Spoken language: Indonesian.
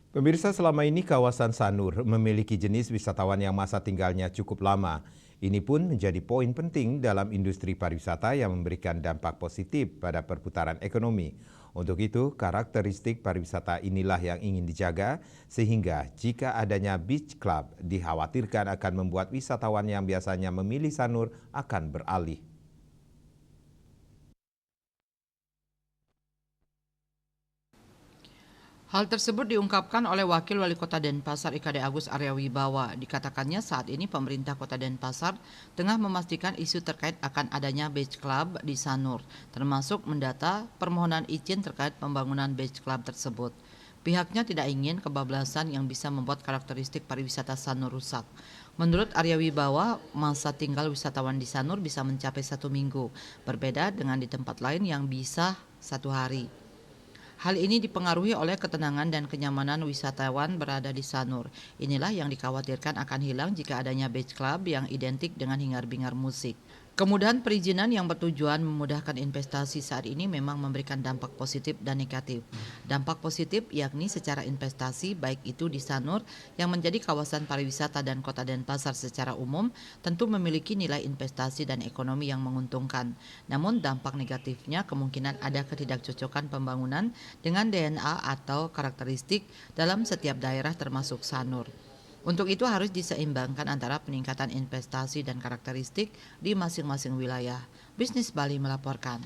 Pemirsa, selama ini kawasan Sanur memiliki jenis wisatawan yang masa tinggalnya cukup lama. Ini pun menjadi poin penting dalam industri pariwisata yang memberikan dampak positif pada perputaran ekonomi. Untuk itu, karakteristik pariwisata inilah yang ingin dijaga, sehingga jika adanya beach club dikhawatirkan akan membuat wisatawan yang biasanya memilih Sanur akan beralih. Hal tersebut diungkapkan oleh Wakil Wali Kota Denpasar IKD Agus Arya Wibawa. Dikatakannya saat ini pemerintah Kota Denpasar tengah memastikan isu terkait akan adanya beach club di Sanur, termasuk mendata permohonan izin terkait pembangunan beach club tersebut. Pihaknya tidak ingin kebablasan yang bisa membuat karakteristik pariwisata Sanur rusak. Menurut Arya Wibawa, masa tinggal wisatawan di Sanur bisa mencapai 1 minggu, berbeda dengan di tempat lain yang bisa 1 hari. Hal ini dipengaruhi oleh ketenangan dan kenyamanan wisatawan berada di Sanur. Inilah yang dikhawatirkan akan hilang jika adanya beach club yang identik dengan hingar-bingar musik. Kemudahan perizinan yang bertujuan memudahkan investasi saat ini memang memberikan dampak positif dan negatif. Dampak positif yakni secara investasi baik itu di Sanur yang menjadi kawasan pariwisata dan Kota Denpasar secara umum tentu memiliki nilai investasi dan ekonomi yang menguntungkan. Namun dampak negatifnya kemungkinan ada ketidakcocokan pembangunan dengan DNA atau karakteristik dalam setiap daerah termasuk Sanur. Untuk itu harus diseimbangkan antara peningkatan investasi dan karakteristik di masing-masing wilayah. Bisnis Bali melaporkan.